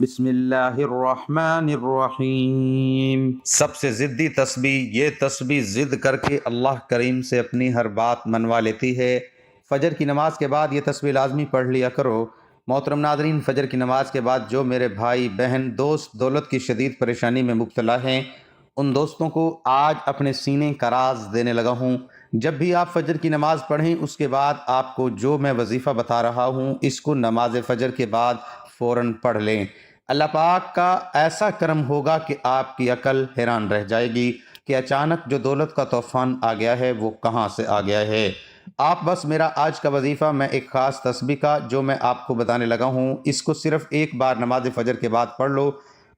بسم اللہ الرحمن الرحیم۔ سب سے ضدی تسبیح یہ تسبیح ضد کر کے اللہ کریم سے اپنی ہر بات منوا لیتی ہے۔ فجر کی نماز کے بعد یہ تسبیح لازمی پڑھ لیا کرو۔ محترم ناظرین، فجر کی نماز کے بعد جو میرے بھائی بہن دوست دولت کی شدید پریشانی میں مبتلا ہیں، ان دوستوں کو آج اپنے سینے کا راز دینے لگا ہوں۔ جب بھی آپ فجر کی نماز پڑھیں، اس کے بعد آپ کو جو میں وظیفہ بتا رہا ہوں، اس کو نماز فجر کے بعد فوراً پڑھ لیں۔ اللہ پاک کا ایسا کرم ہوگا کہ آپ کی عقل حیران رہ جائے گی کہ اچانک جو دولت کا طوفان آ گیا ہے وہ کہاں سے آ گیا ہے۔ آپ بس میرا آج کا وظیفہ میں ایک خاص تسبیح کا جو میں آپ کو بتانے لگا ہوں، اس کو صرف ایک بار نماز فجر کے بعد پڑھ لو،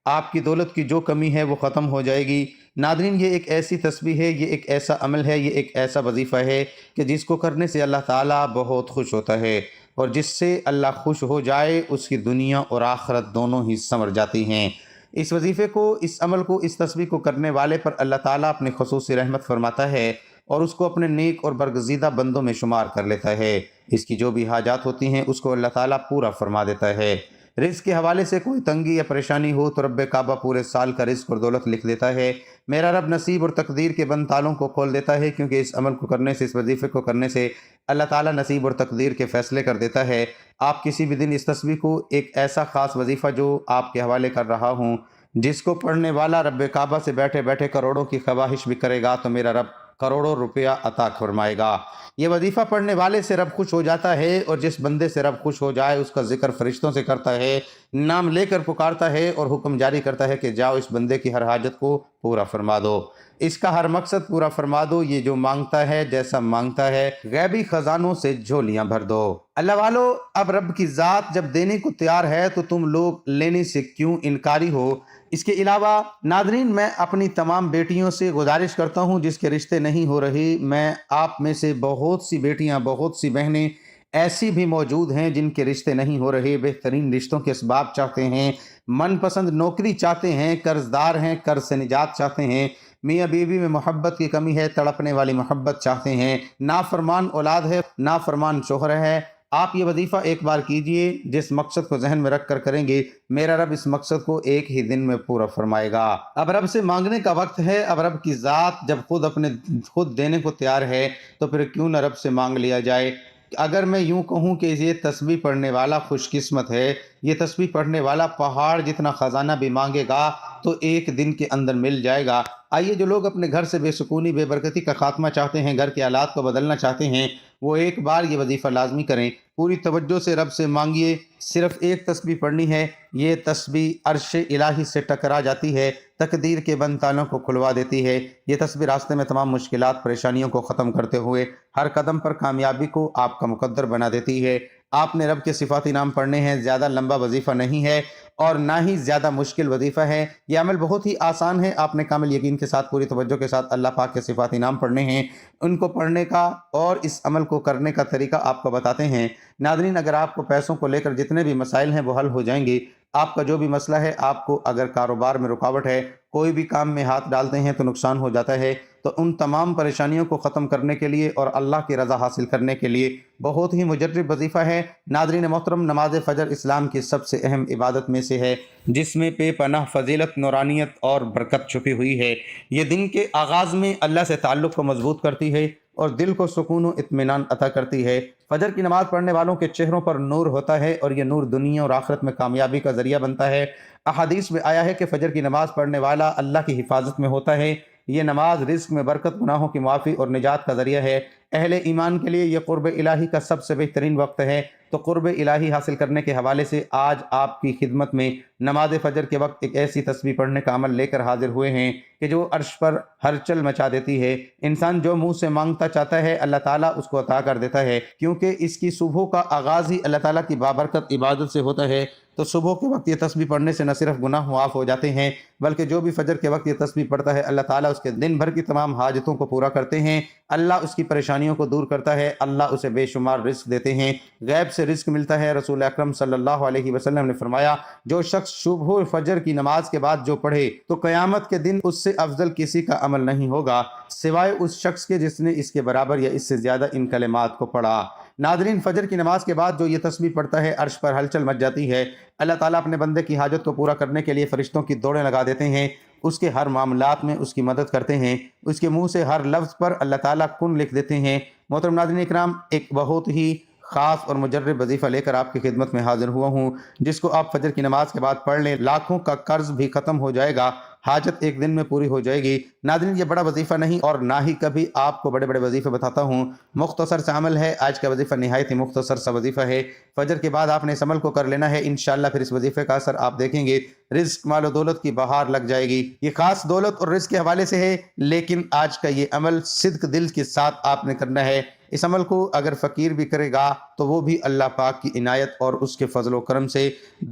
آپ کی دولت کی جو کمی ہے وہ ختم ہو جائے گی۔ ناظرین، یہ ایک ایسی تسبیح ہے، یہ ایک ایسا عمل ہے، یہ ایک ایسا وظیفہ ہے کہ جس کو کرنے سے اللہ تعالیٰ بہت خوش ہوتا ہے، اور جس سے اللہ خوش ہو جائے اس کی دنیا اور آخرت دونوں ہی سنور جاتی ہیں۔ اس وظیفے کو، اس عمل کو، اس تسبیح کو کرنے والے پر اللہ تعالیٰ اپنی خصوصی رحمت فرماتا ہے اور اس کو اپنے نیک اور برگزیدہ بندوں میں شمار کر لیتا ہے۔ اس کی جو بھی حاجات ہوتی ہیں اس کو اللہ تعالیٰ پورا فرما دیتا ہے۔ رزق کے حوالے سے کوئی تنگی یا پریشانی ہو تو رب کعبہ پورے سال کا رزق اور دولت لکھ دیتا ہے۔ میرا رب نصیب اور تقدیر کے بند تالوں کو کھول دیتا ہے، کیونکہ اس عمل کو کرنے سے، اس وظیفے کو کرنے سے اللہ تعالیٰ نصیب اور تقدیر کے فیصلے کر دیتا ہے۔ آپ کسی بھی دن اس تسبیح کو، ایک ایسا خاص وظیفہ جو آپ کے حوالے کر رہا ہوں، جس کو پڑھنے والا رب کعبہ سے بیٹھے بیٹھے کروڑوں کی خواہش بھی کرے گا تو میرا رب کروڑوں روپیہ عطا فرمائے گا۔ یہ وظیفہ پڑھنے والے سے رب خوش ہو جاتا ہے، اور جس بندے سے رب خوش ہو جائے اس کا ذکر فرشتوں سے کرتا ہے، نام لے کر پکارتا ہے اور حکم جاری کرتا ہے کہ جاؤ اس بندے کی ہر حاجت کو پورا فرما دو، اس کا ہر مقصد پورا فرما دو، یہ جو مانگتا ہے، جیسا مانگتا ہے، غیبی خزانوں سے جھولیاں بھر دو۔ اللہ والو، اب رب کی ذات جب دینے کو تیار ہے تو تم لوگ لینے سے کیوں انکاری ہو؟ اس کے علاوہ ناظرین، میں اپنی تمام بیٹیوں سے گزارش کرتا ہوں جس کے رشتے نہیں ہو رہے، میں آپ میں سے بہت سی بیٹیاں، بہت سی بہنیں ایسی بھی موجود ہیں جن کے رشتے نہیں ہو رہے، بہترین رشتوں کے اسباب چاہتے ہیں، من پسند نوکری چاہتے ہیں، قرض دار ہیں، قرض سے نجات چاہتے ہیں، میاں بیوی میں محبت کی کمی ہے، تڑپنے والی محبت چاہتے ہیں، نافرمان اولاد ہے، نافرمان شوہر ہے۔ آپ یہ وظیفہ ایک بار کیجئے، جس مقصد کو ذہن میں رکھ کر کریں گے، میرا رب اس مقصد کو ایک ہی دن میں پورا فرمائے گا۔ اب رب سے مانگنے کا وقت ہے۔ اب رب کی ذات جب خود دینے کو تیار ہے تو پھر کیوں نہ رب سے مانگ لیا جائے۔ اگر میں یوں کہوں کہ یہ تسبیح پڑھنے والا خوش قسمت ہے، یہ تسبیح پڑھنے والا پہاڑ جتنا خزانہ بھی مانگے گا تو ایک دن کے اندر مل جائے گا۔ آئیے، جو لوگ اپنے گھر سے بے سکونی، بے برکتی کا خاتمہ چاہتے ہیں، گھر کے حالات کو بدلنا چاہتے ہیں، وہ ایک بار یہ وظیفہ لازمی کریں، پوری توجہ سے رب سے مانگیے۔ صرف ایک تسبیح پڑھنی ہے، یہ تسبیح عرش الہی سے ٹکرا جاتی ہے، تقدیر کے بند تالوں کو کھلوا دیتی ہے۔ یہ تسبیح راستے میں تمام مشکلات، پریشانیوں کو ختم کرتے ہوئے ہر قدم پر کامیابی کو آپ کا مقدر بنا دیتی ہے۔ آپ نے رب کے صفاتی نام پڑھنے ہیں، زیادہ لمبا وظیفہ نہیں ہے اور نہ ہی زیادہ مشکل وظیفہ ہے۔ یہ عمل بہت ہی آسان ہے، آپ نے کامل یقین کے ساتھ، پوری توجہ کے ساتھ اللہ پاک کے صفاتی نام پڑھنے ہیں۔ ان کو پڑھنے کا اور اس عمل کو کرنے کا طریقہ آپ کو بتاتے ہیں۔ ناظرین، اگر آپ کو پیسوں کو لے کر جتنے بھی مسائل ہیں وہ حل ہو جائیں گے۔ آپ کا جو بھی مسئلہ ہے، آپ کو اگر کاروبار میں رکاوٹ ہے، کوئی بھی کام میں ہاتھ ڈالتے ہیں تو نقصان ہو جاتا ہے، تو ان تمام پریشانیوں کو ختم کرنے کے لیے اور اللہ کی رضا حاصل کرنے کے لیے بہت ہی مجرب وظیفہ ہے۔ ناظرین محترم، نماز فجر اسلام کی سب سے اہم عبادت میں سے ہے، جس میں بے پناہ فضیلت، نورانیت اور برکت چھپی ہوئی ہے۔ یہ دن کے آغاز میں اللہ سے تعلق کو مضبوط کرتی ہے اور دل کو سکون و اطمینان عطا کرتی ہے۔ فجر کی نماز پڑھنے والوں کے چہروں پر نور ہوتا ہے اور یہ نور دنیا اور آخرت میں کامیابی کا ذریعہ بنتا ہے۔ احادیث میں آیا ہے کہ فجر کی نماز پڑھنے والا اللہ کی حفاظت میں ہوتا ہے۔ یہ نماز رزق میں برکت، گناہوں کی معافی اور نجات کا ذریعہ ہے۔ اہل ایمان کے لیے یہ قرب الہی کا سب سے بہترین وقت ہے۔ تو قرب الہی حاصل کرنے کے حوالے سے آج آپ کی خدمت میں نماز فجر کے وقت ایک ایسی تسبیح پڑھنے کا عمل لے کر حاضر ہوئے ہیں کہ جو عرش پر ہلچل مچا دیتی ہے۔ انسان جو منہ سے مانگتا چاہتا ہے، اللہ تعالیٰ اس کو عطا کر دیتا ہے، کیونکہ اس کی صبح کا آغاز ہی اللہ تعالیٰ کی بابرکت عبادت سے ہوتا ہے۔ تو صبح کے وقت یہ تسبیح پڑھنے سے نہ صرف گناہ معاف ہو جاتے ہیں، بلکہ جو بھی فجر کے وقت یہ تسبیح پڑھتا ہے، اللہ تعالیٰ اس کے دن بھر کی تمام حاجتوں کو پورا کرتے ہیں، اللہ اس کی پریشانیوں کو دور کرتا ہے، اللہ اسے بے شمار رزق دیتے ہیں، غیب سے رزق ملتا ہے۔ رسول اکرم صلی اللہ علیہ وسلم نے فرمایا، جو شخص صبح فجر کی نماز کے بعد جو پڑھے تو قیامت کے دن اس سے افضل کسی کا عمل نہیں ہوگا، سوائے اس شخص کے جس نے اس کے برابر یا اس سے زیادہ ان کلمات کو پڑھا۔ ناظرین، فجر کی نماز کے بعد جو یہ تسبیح پڑھتا ہے عرش پر ہلچل مچ جاتی ہے۔ اللہ تعالیٰ اپنے بندے کی حاجت کو پورا کرنے کے لیے فرشتوں کی دوڑیں لگا دیتے ہیں، اس کے ہر معاملات میں اس کی مدد کرتے ہیں، اس کے منہ سے ہر لفظ پر اللہ تعالیٰ کن لکھ دیتے ہیں۔ محترم ناظرین اکرام، ایک بہت ہی خاص اور مجرب وظیفہ لے کر آپ کی خدمت میں حاضر ہوا ہوں، جس کو آپ فجر کی نماز کے بعد پڑھ لیں، لاکھوں کا قرض بھی ختم ہو جائے گا، حاجت ایک دن میں پوری ہو جائے گی۔ ناظرین، یہ بڑا وظیفہ نہیں اور نہ ہی کبھی آپ کو بڑے بڑے وظیفے بتاتا ہوں، مختصر سا عمل ہے۔ آج کا وظیفہ نہایت ہی مختصر سا وظیفہ ہے۔ فجر کے بعد آپ نے اس عمل کو کر لینا ہے، انشاءاللہ پھر اس وظیفے کا اثر آپ دیکھیں گے، رزق مال و دولت کی بہار لگ جائے گی۔ یہ خاص دولت اور رزق کے حوالے سے ہے، لیکن آج کا یہ عمل صدق دل کے ساتھ آپ نے کرنا ہے۔ اس عمل کو اگر فقیر بھی کرے گا تو وہ بھی اللہ پاک کی عنایت اور اس کے فضل و کرم سے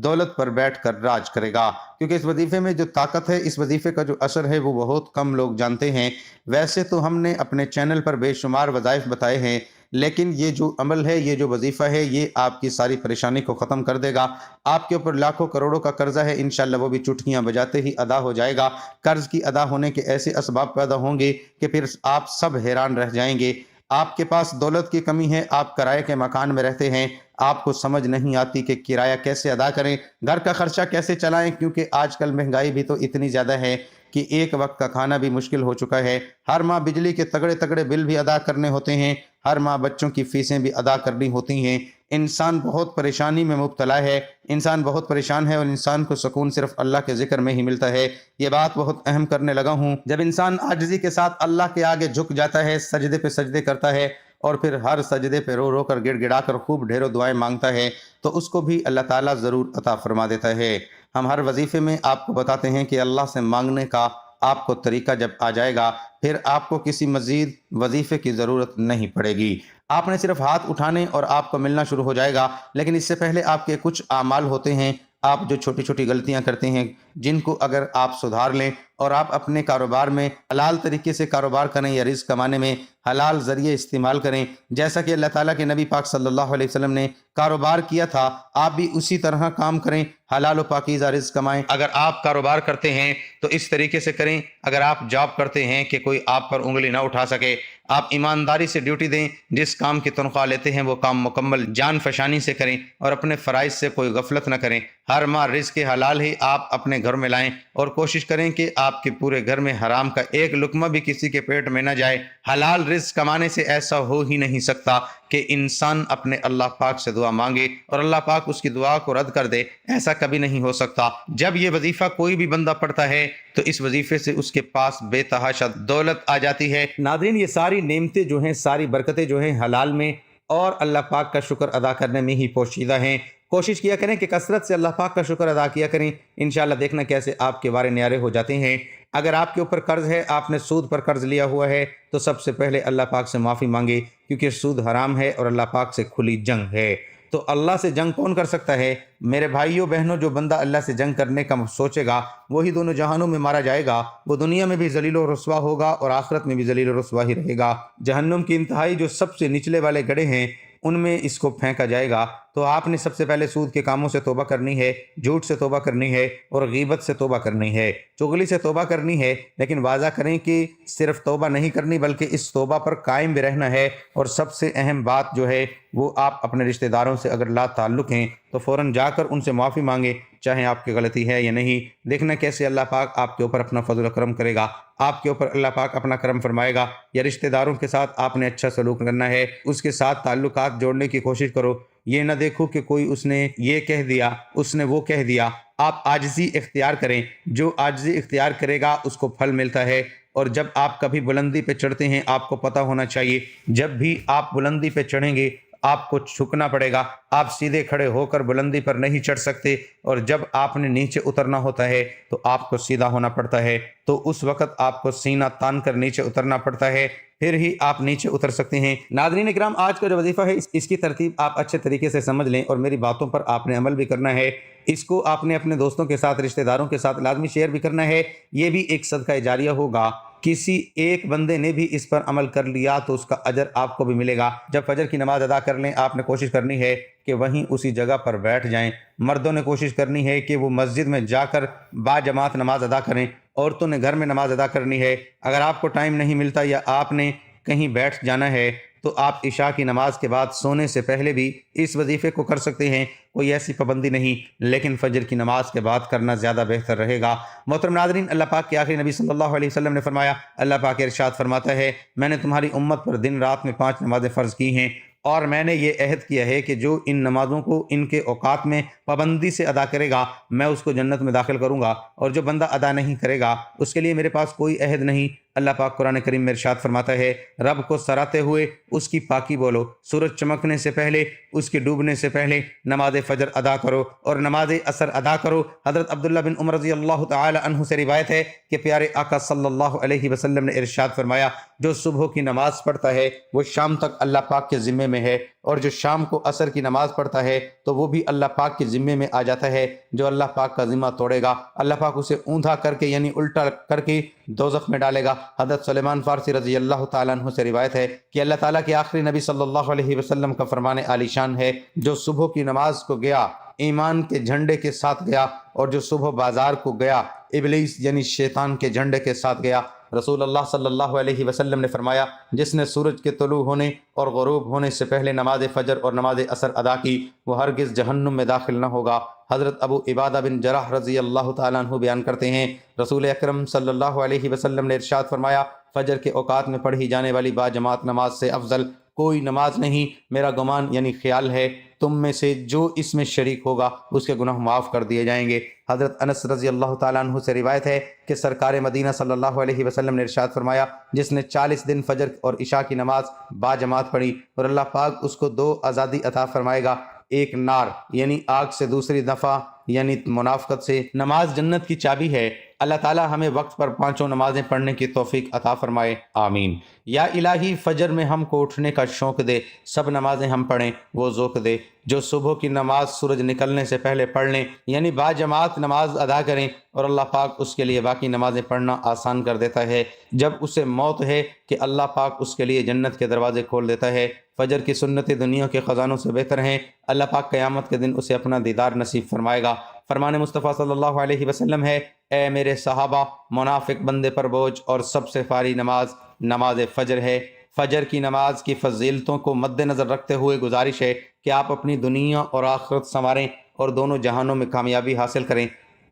دولت پر بیٹھ کر راج کرے گا، کیونکہ اس وظیفے میں جو طاقت ہے، اس وظیفے کا جو اثر ہے، وہ بہت کم لوگ جانتے ہیں۔ ویسے تو ہم نے اپنے چینل پر بے شمار وظائف بتائے ہیں، لیکن یہ جو عمل ہے، یہ جو وظیفہ ہے، یہ آپ کی ساری پریشانی کو ختم کر دے گا۔ آپ کے اوپر لاکھوں کروڑوں کا قرضہ ہے، انشاءاللہ وہ بھی چٹکیاں بجاتے ہی ادا ہو جائے گا۔ قرض کی ادا ہونے کے ایسے اسباب پیدا ہوں گے کہ پھر آپ سب حیران رہ جائیں گے۔ آپ کے پاس دولت کی کمی ہے، آپ کرائے کے مکان میں رہتے ہیں، آپ کو سمجھ نہیں آتی کہ کرایہ کیسے ادا کریں، گھر کا خرچہ کیسے چلائیں، کیونکہ آج کل مہنگائی بھی تو اتنی زیادہ ہے کہ ایک وقت کا کھانا بھی مشکل ہو چکا ہے۔ ہر ماہ بجلی کے تگڑے تگڑے بل بھی ادا کرنے ہوتے ہیں، ہر ماہ بچوں کی فیسیں بھی ادا کرنی ہوتی ہیں۔ انسان بہت پریشانی میں مبتلا ہے، انسان بہت پریشان ہے، اور انسان کو سکون صرف اللہ کے ذکر میں ہی ملتا ہے۔ یہ بات بہت اہم کرنے لگا ہوں۔ جب انسان عاجزی کے ساتھ اللہ کے آگے جھک جاتا ہے، سجدے پہ سجدے کرتا ہے، اور پھر ہر سجدے پہ رو رو کر گڑ گڑا کر خوب ڈھیروں دعائیں مانگتا ہے، تو اس کو بھی اللہ تعالیٰ ضرور عطا فرما دیتا ہے۔ ہم ہر وظیفے میں آپ کو بتاتے ہیں کہ اللہ سے مانگنے کا آپ کو طریقہ جب آ جائے گا، پھر آپ کو کسی مزید وظیفے کی ضرورت نہیں پڑے گی۔ آپ نے صرف ہاتھ اٹھانے اور آپ کو ملنا شروع ہو جائے گا، لیکن اس سے پہلے آپ کے کچھ اعمال ہوتے ہیں، آپ جو چھوٹی چھوٹی غلطیاں کرتے ہیں، جن کو اگر آپ سدھار لیں اور آپ اپنے کاروبار میں حلال طریقے سے کاروبار کریں یا رزق کمانے میں حلال ذریعے استعمال کریں، جیسا کہ اللہ تعالیٰ کے نبی پاک صلی اللہ علیہ وسلم نے کاروبار کیا تھا، آپ بھی اسی طرح کام کریں، حلال و پاکیزہ رزق کمائیں۔ اگر آپ کاروبار کرتے ہیں تو اس طریقے سے کریں، اگر آپ جاب کرتے ہیں کہ کوئی آپ پر انگلی نہ اٹھا سکے، آپ ایمانداری سے ڈیوٹی دیں، جس کام کی تنخواہ لیتے ہیں وہ کام مکمل جان فشانی سے کریں، اور اپنے فرائض سے کوئی غفلت نہ کریں۔ ہر ماہ رزق حلال ہی آپ اپنے گھر میں لائیں، اور کوشش کریں کہ آپ کے پورے گھر میں حرام کا ایک لقمہ بھی کسی کے پیٹ میں نہ جائے۔ حلال رزق کمانے سے ایسا ہو ہی نہیں سکتا کہ انسان اپنے اللہ پاک سے دعا مانگے اور اللہ پاک اس کی دعا کو رد کر دے، ایسا کبھی نہیں ہو سکتا۔ جب یہ وظیفہ کوئی بھی بندہ پڑھتا ہے تو اس وظیفے سے اس کے پاس بے تحاشا دولت آ جاتی ہے۔ ناظرین، یہ ساری نعمتیں جو ہیں، ساری برکتیں جو ہیں، حلال میں اور اللہ پاک کا شکر ادا کرنے میں ہی پوشیدہ ہیں۔ کوشش کیا کریں کہ کثرت سے اللہ پاک کا شکر ادا کیا کریں، انشاءاللہ دیکھنا کیسے آپ کے وارے نیارے ہو جاتے ہیں۔ اگر آپ کے اوپر قرض ہے، آپ نے سود پر قرض لیا ہوا ہے، تو سب سے پہلے اللہ پاک سے معافی مانگے، کیونکہ سود حرام ہے اور اللہ پاک سے کھلی جنگ ہے۔ تو اللہ سے جنگ کون کر سکتا ہے؟ میرے بھائیوں بہنوں، جو بندہ اللہ سے جنگ کرنے کا سوچے گا وہی دونوں جہانوں میں مارا جائے گا، وہ دنیا میں بھی ذلیل و رسوا ہوگا اور آخرت میں بھی ذلیل و رسوا ہی رہے گا۔ جہنم کی انتہائی جو سب سے نچلے والے گڑھے ہیں، ان میں اس کو پھینکا جائے گا۔ تو آپ نے سب سے پہلے سود کے کاموں سے توبہ کرنی ہے، جھوٹ سے توبہ کرنی ہے، اور غیبت سے توبہ کرنی ہے، چغلی سے توبہ کرنی ہے، لیکن واضح کریں کہ صرف توبہ نہیں کرنی بلکہ اس توبہ پر قائم بھی رہنا ہے۔ اور سب سے اہم بات جو ہے وہ آپ اپنے رشتہ داروں سے اگر لا تعلق ہیں تو فوراً جا کر ان سے معافی مانگیں، چاہے آپ کی غلطی ہے یا نہیں۔ دیکھنا کیسے اللہ پاک آپ کے اوپر اپنا فضل و کرم کرے گا، آپ کے اوپر اللہ پاک اپنا کرم فرمائے گا۔ یا رشتہ داروں کے ساتھ آپ نے اچھا سلوک کرنا ہے، اس کے ساتھ تعلقات جوڑنے کی کوشش کرو۔ یہ نہ دیکھو کہ کوئی اس نے یہ کہہ دیا، اس نے وہ کہہ دیا۔ آپ عاجزی اختیار کریں، جو عاجزی اختیار کرے گا اس کو پھل ملتا ہے۔ اور جب آپ کبھی بلندی پہ چڑھتے ہیں، آپ کو پتہ ہونا چاہیے جب بھی آپ بلندی پہ چڑھیں گے آپ کو جھکنا پڑے گا، آپ سیدھے کھڑے ہو کر بلندی پر نہیں چڑھ سکتے، اور جب آپ نے نیچے اترنا ہوتا ہے تو آپ کو سیدھا ہونا پڑتا ہے، تو اس وقت آپ کو سینہ تان کر نیچے اترنا پڑتا ہے، پھر ہی آپ نیچے اتر سکتے ہیں۔ ناظرین اکرام، آج کا جو وظیفہ ہے اس کی ترتیب آپ اچھے طریقے سے سمجھ لیں، اور میری باتوں پر آپ نے عمل بھی کرنا ہے۔ اس کو آپ نے اپنے دوستوں کے ساتھ، رشتہ داروں کے ساتھ لازمی شیئر بھی کرنا ہے۔ یہ بھی ایک صدقہ جاریہ ہوگا، کسی ایک بندے نے بھی اس پر عمل کر لیا تو اس کا اجر آپ کو بھی ملے گا۔ جب فجر کی نماز ادا کر لیں، آپ نے کوشش کرنی ہے کہ وہیں اسی جگہ پر بیٹھ جائیں۔ مردوں نے کوشش کرنی ہے کہ وہ مسجد میں جا کر با جماعت نماز ادا کریں، عورتوں نے گھر میں نماز ادا کرنی ہے۔ اگر آپ کو ٹائم نہیں ملتا یا آپ نے کہیں بیٹھ جانا ہے تو آپ عشاء کی نماز کے بعد سونے سے پہلے بھی اس وظیفے کو کر سکتے ہیں، کوئی ایسی پابندی نہیں، لیکن فجر کی نماز کے بعد کرنا زیادہ بہتر رہے گا۔ محترم ناظرین، اللہ پاک کے آخری نبی صلی اللہ علیہ وسلم نے فرمایا، اللہ پاک ارشاد فرماتا ہے، میں نے تمہاری امت پر دن رات میں 5 نمازیں فرض کی ہیں، اور میں نے یہ عہد کیا ہے کہ جو ان نمازوں کو ان کے اوقات میں پابندی سے ادا کرے گا میں اس کو جنت میں داخل کروں گا، اور جو بندہ ادا نہیں کرے گا اس کے لیے میرے پاس کوئی عہد نہیں۔ اللہ پاک قرآن کریم میں ارشاد فرماتا ہے، رب کو سراتے ہوئے اس کی پاکی بولو، سورج چمکنے سے پہلے، اس کے ڈوبنے سے پہلے نماز فجر ادا کرو اور نماز عصر ادا کرو۔ حضرت عبداللہ بن عمر رضی اللہ تعالی عنہ سے روایت ہے کہ پیارے آقا صلی اللہ علیہ وسلم نے ارشاد فرمایا، جو صبح کی نماز پڑھتا ہے وہ شام تک اللہ پاک کے ذمے میں ہے، اور جو شام کو عصر کی نماز پڑھتا ہے تو وہ بھی اللہ پاک کے ذمے میں آ جاتا ہے۔ جو اللہ پاک کا ذمہ توڑے گا اللہ پاک اسے اوندھا کر کے یعنی الٹا کر کے دوزخ میں ڈالے گا۔ حضرت سلیمان فارسی رضی اللہ تعالیٰ عنہ سے روایت ہے کہ اللہ تعالیٰ کے آخری نبی صلی اللہ علیہ وسلم کا فرمان عالی شان ہے، جو صبح کی نماز کو گیا ایمان کے جھنڈے کے ساتھ گیا، اور جو صبح بازار کو گیا ابلیس یعنی شیطان کے جھنڈے کے ساتھ گیا۔ رسول اللہ صلی اللہ علیہ وسلم نے فرمایا، جس نے سورج کے طلوع ہونے اور غروب ہونے سے پہلے نماز فجر اور نماز عصر ادا کی وہ ہرگز جہنم میں داخل نہ ہوگا۔ حضرت ابو عبادہ بن جرح رضی اللہ تعالیٰ عنہ بیان کرتے ہیں، رسول اکرم صلی اللہ علیہ وسلم نے ارشاد فرمایا، فجر کے اوقات میں پڑھی جانے والی باجماعت نماز سے افضل کوئی نماز نہیں۔ میرا گمان یعنی خیال ہے تم میں سے جو اس میں شریک ہوگا اس کے گناہ معاف کر دیے جائیں گے۔ حضرت انس رضی اللہ تعالیٰ عنہ سے روایت ہے کہ سرکار مدینہ صلی اللہ علیہ وسلم نے ارشاد فرمایا، جس نے 40 دن فجر اور عشاء کی نماز باجماعت پڑھی اور اللہ پاک اس کو 2 آزادی عطا فرمائے گا، ایک نار یعنی آگ سے، دوسری دفع یعنی منافقت سے۔ نماز جنت کی چابی ہے۔ اللہ تعالی ہمیں وقت پر 5 نمازیں پڑھنے کی توفیق عطا فرمائے، آمین۔ یا الہی فجر میں ہم کو اٹھنے کا شوق دے، سب نمازیں ہم پڑھیں وہ ذوق دے۔ جو صبح کی نماز سورج نکلنے سے پہلے پڑھ لیں یعنی باجماعت نماز ادا کریں، اور اللہ پاک اس کے لیے باقی نمازیں پڑھنا آسان کر دیتا ہے۔ جب اسے موت ہے کہ اللہ پاک اس کے لیے جنت کے دروازے کھول دیتا ہے۔ فجر کی سنتیں دنیا کے خزانوں سے بہتر ہیں۔ اللہ پاک قیامت کے دن اسے اپنا دیدار نصیب فرمائے گا۔ فرمان مصطفیٰ صلی اللہ علیہ وسلم ہے، اے میرے صحابہ، منافق بندے پر بوجھ اور سب سے فاری نماز نماز فجر ہے۔ فجر کی نماز کی فضیلتوں کو مد نظر رکھتے ہوئے گزارش ہے کہ آپ اپنی دنیا اور آخرت سنواریں اور دونوں جہانوں میں کامیابی حاصل کریں۔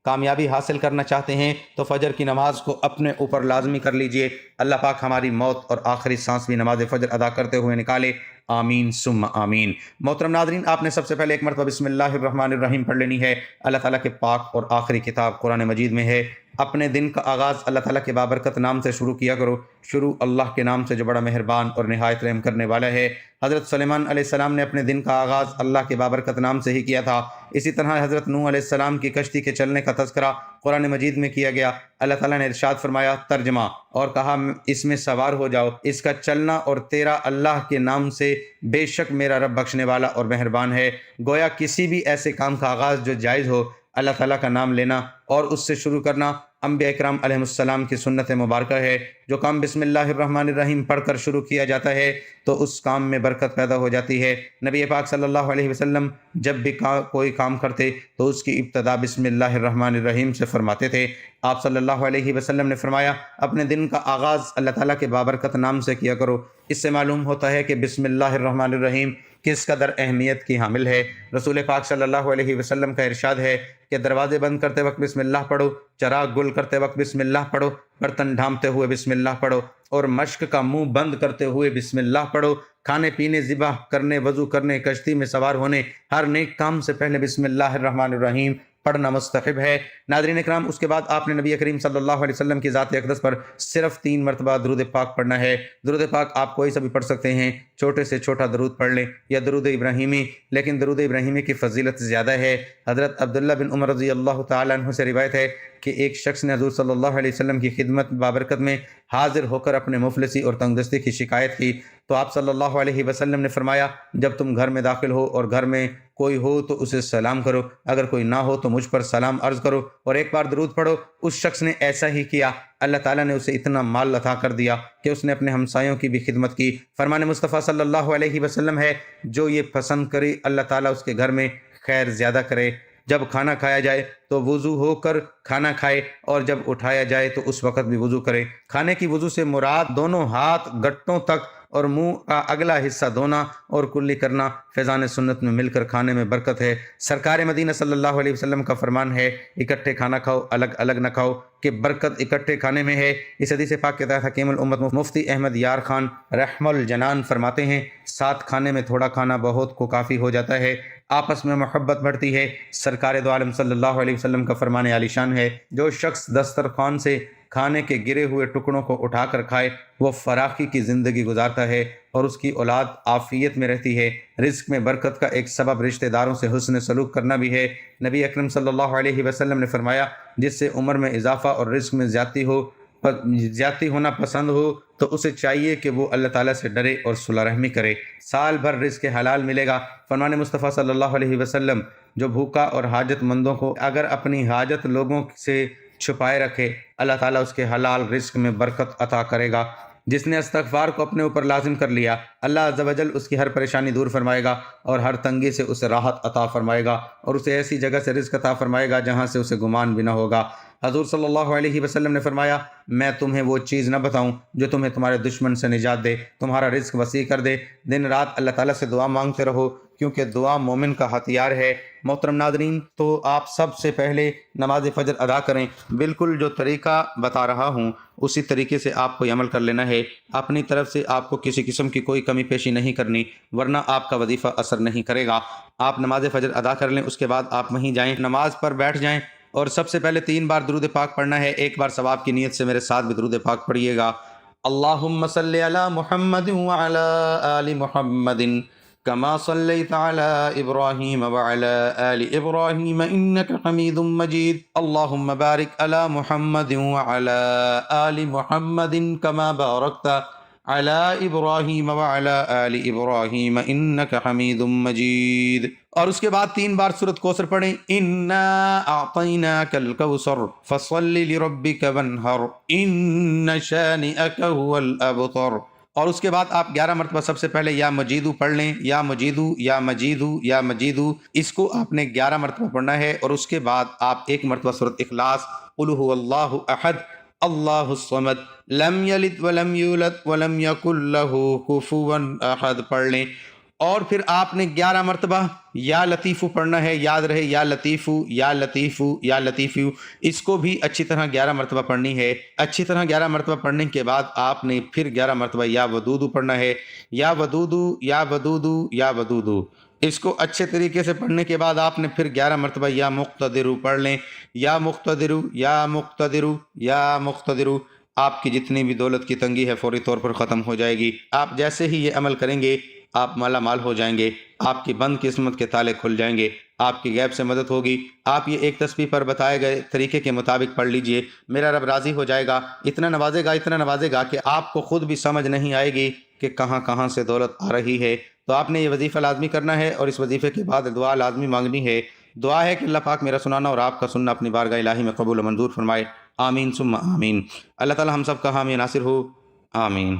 کامیابی حاصل کرنا چاہتے ہیں تو فجر کی نماز کو اپنے اوپر لازمی کر لیجئے۔ اللہ پاک ہماری موت اور آخری سانس بھی نماز فجر ادا کرتے ہوئے نکالے، آمین ثم آمین۔ محترم ناظرین، آپ نے سب سے پہلے ایک مرتبہ بسم اللہ الرحمن الرحیم پڑھ لینی ہے۔ اللہ تعالیٰ کے پاک اور آخری کتاب قرآن مجید میں ہے، اپنے دن کا آغاز اللہ تعالیٰ کے بابرکت نام سے شروع کیا کرو۔ شروع اللہ کے نام سے جو بڑا مہربان اور نہایت رحم کرنے والا ہے۔ حضرت سلیمان علیہ السلام نے اپنے دن کا آغاز اللہ کے بابرکت نام سے ہی کیا تھا۔ اسی طرح حضرت نوح علیہ السلام کی کشتی کے چلنے کا تذکرہ قرآن مجید میں کیا گیا۔ اللہ تعالیٰ نے ارشاد فرمایا، ترجمہ، اور کہا اس میں سوار ہو جاؤ، اس کا چلنا اور تیرا اللہ کے نام سے، بے شک میرا رب بخشنے والا اور مہربان ہے۔ گویا کسی بھی ایسے کام کا آغاز جو جائز ہو، اللہ تعالیٰ کا نام لینا اور اس سے شروع کرنا انبیاء اکرام علیہ السلام کی سنت مبارکہ ہے۔ جو کام بسم اللہ الرحمن الرحیم پڑھ کر شروع کیا جاتا ہے تو اس کام میں برکت پیدا ہو جاتی ہے۔ نبی پاک صلی اللہ علیہ وسلم جب بھی کوئی کام کرتے تو اس کی ابتدا بسم اللہ الرحمن الرحیم سے فرماتے تھے۔ آپ صلی اللہ علیہ وسلم نے فرمایا، اپنے دن کا آغاز اللہ تعالیٰ کے بابرکت نام سے کیا کرو۔ اس سے معلوم ہوتا ہے کہ بسم اللہ الرحمن الرحیم کس قدر اہمیت کی حامل ہے۔ رسول پاک صلی اللہ علیہ وسلم کا ارشاد ہے کہ دروازے بند کرتے وقت بسم اللہ پڑھو، چراغ گل کرتے وقت بسم اللہ پڑھو، برتن ڈھانپتے ہوئے بسم اللہ پڑھو، اور مشک کا منہ بند کرتے ہوئے بسم اللہ پڑھو۔ کھانے پینے، ذبح کرنے، وضو کرنے، کشتی میں سوار ہونے، ہر نیک کام سے پہلے بسم اللہ الرحمن الرحیم پڑھنا مستحب ہے۔ ناظرین اکرام، اس کے بعد آپ نے نبی کریم صلی اللہ علیہ وسلم کی ذات اقدس پر صرف 3 مرتبہ درود پاک پڑھنا ہے۔ درود پاک آپ کوئی سا بھی پڑھ سکتے ہیں، چھوٹے سے چھوٹا درود پڑھ لیں یا درود ابراہیمی، لیکن درود ابراہیمی کی فضیلت زیادہ ہے۔ حضرت عبداللہ بن عمر رضی اللہ تعالیٰ عنہ سے روایت ہے کہ ایک شخص نے حضور صلی اللہ علیہ وسلم کی خدمت بابرکت میں حاضر ہو کر اپنے مفلسی اور تنگدستی کی شکایت کی، تو آپ صلی اللہ علیہ وسلم نے فرمایا، جب تم گھر میں داخل ہو اور گھر میں کوئی ہو تو اسے سلام کرو، اگر کوئی نہ ہو تو مجھ پر سلام عرض کرو اور ایک بار درود پڑھو۔ اس شخص نے ایسا ہی کیا، اللہ تعالیٰ نے اسے اتنا مال عطا کر دیا کہ اس نے اپنے ہمسایوں کی بھی خدمت کی۔ فرمان مصطفیٰ صلی اللہ علیہ وسلم ہے، جو یہ پسند کرے اللہ تعالیٰ اس کے گھر میں خیر زیادہ کرے۔ جب کھانا کھایا جائے تو وضو ہو کر کھانا کھائے، اور جب اٹھایا جائے تو اس وقت بھی وضو کرے۔ کھانے کی وضو سے مراد دونوں ہاتھ گٹوں تک اور منہ کا اگلا حصہ دھونا اور کلی کرنا فیضان سنت میں مل کر کھانے میں برکت ہے۔ سرکار مدینہ صلی اللہ علیہ وسلم کا فرمان ہے اکٹھے کھانا کھاؤ، الگ الگ نہ کھاؤ، کہ برکت اکٹھے کھانے میں ہے۔ اس حدیث پاک کے تحت حکیم الامت مفتی احمد یار خان رحم الجنان فرماتے ہیں ساتھ کھانے میں تھوڑا کھانا بہت کو کافی ہو جاتا ہے، آپس میں محبت بڑھتی ہے۔ سرکار دو عالم صلی اللہ علیہ وسلم کا فرمان عالی شان ہے جو شخص دسترخوان سے کھانے کے گرے ہوئے ٹکڑوں کو اٹھا کر کھائے وہ فراخی کی زندگی گزارتا ہے اور اس کی اولاد عافیت میں رہتی ہے۔ رزق میں برکت کا ایک سبب رشتہ داروں سے حسن سلوک کرنا بھی ہے۔ نبی اکرم صلی اللہ علیہ وسلم نے فرمایا جس سے عمر میں اضافہ اور رزق میں زیادتی ہونا پسند ہو تو اسے چاہیے کہ وہ اللہ تعالیٰ سے ڈرے اور صلہ رحمی کرے، سال بھر رزق حلال ملے گا۔ فرمان مصطفیٰ صلی اللہ علیہ وسلم جو بھوکا اور حاجت مندوں کو اگر اپنی حاجت لوگوں سے چھپائے رکھے اللہ تعالیٰ اس کے حلال رزق میں برکت عطا کرے گا۔ جس نے استغفار کو اپنے اوپر لازم کر لیا اللہ عز و جل اس کی ہر پریشانی دور فرمائے گا اور ہر تنگی سے اسے راحت عطا فرمائے گا اور اسے ایسی جگہ سے رزق عطا فرمائے گا جہاں سے اسے گمان بھی نہ ہوگا۔ حضور صلی اللہ علیہ وسلم نے فرمایا میں تمہیں وہ چیز نہ بتاؤں جو تمہیں تمہارے دشمن سے نجات دے، تمہارا رزق وسیع کر دے۔ دن رات اللہ تعالیٰ سے دعا مانگتے رہو کیونکہ دعا مومن کا ہتھیار ہے۔ محترم ناظرین، تو آپ سب سے پہلے نماز فجر ادا کریں۔ بالکل جو طریقہ بتا رہا ہوں اسی طریقے سے آپ کو عمل کر لینا ہے۔ اپنی طرف سے آپ کو کسی قسم کی کوئی کمی پیشی نہیں کرنی ورنہ آپ کا وظیفہ اثر نہیں کرے گا۔ آپ نماز فجر ادا کر لیں، اس کے بعد آپ وہیں جائیں، نماز پر بیٹھ جائیں اور سب سے پہلے 3 بار درود پاک پڑھنا ہے۔ ایک بار ثواب کی نیت سے میرے ساتھ بھی درود پاک پڑھیے گا۔ اللہم صلی علی محمد وعلی آل محمد كما صليت على إبراهيم وعلى آل إبراهيم إنك حميد مجيد اللهم بارك على محمد وعلى آل محمد كما باركت على إبراهيم وعلى آل إبراهيم إنك حميد مجيد۔ اور اس کے بعد 3 بار سورۃ کوثر پڑھیں۔ إنا أعطيناك الكوثر فصل لربك وانحر إن شانئك هو الأبتر۔ اور اس کے بعد آپ 11 مرتبہ سب سے پہلے یا مجیدو پڑھ لیں، یا مجیدو یا مجیدو یا مجیدو، اس کو آپ نے 11 مرتبہ پڑھنا ہے۔ اور اس کے بعد آپ 1 مرتبہ سورۃ اخلاص قل هو اللہ احد اللہ الصمد لم یلد ولم یولد ولم یکن له کفوا احد پڑھ لیں۔ اور پھر آپ نے 11 مرتبہ یا لطیفو پڑھنا ہے، یاد رہے یا لطیفو یا لطیفو یا لطیفو، اس کو بھی اچھی طرح 11 مرتبہ پڑھنی ہے۔ اچھی طرح 11 مرتبہ پڑھنے کے بعد آپ نے پھر 11 مرتبہ یا ودودو پڑھنا ہے، یا ودودو یا ودودو یا ودودو۔ اس کو اچھے طریقے سے پڑھنے کے بعد آپ نے پھر 11 مرتبہ یا مقتدرو پڑھ لیں، یا مقتدرو یا مقتدرو یا مقتدرو۔ آپ کی جتنی بھی دولت کی تنگی ہے فوری طور پر ختم ہو جائے گی۔ آپ جیسے ہی یہ عمل کریں گے آپ مالا مال ہو جائیں گے، آپ کی بند قسمت کے تالے کھل جائیں گے، آپ کی غیب سے مدد ہوگی۔ آپ یہ ایک تسبیح پر بتائے گئے طریقے کے مطابق پڑھ لیجئے، میرا رب راضی ہو جائے گا، اتنا نوازے گا کہ آپ کو خود بھی سمجھ نہیں آئے گی کہ کہاں کہاں سے دولت آ رہی ہے۔ تو آپ نے یہ وظیفہ لازمی کرنا ہے اور اس وظیفے کے بعد دعا لازمی مانگنی ہے۔ دعا ہے کہ اللہ پاک میرا سنانا اور آپ کا سننا اپنی بارگاہ الہی میں قبول و منظور فرمائے، آمین ثم آمین۔ اللہ تعالی ہم سب کا حامی ناصر ہو، آمین۔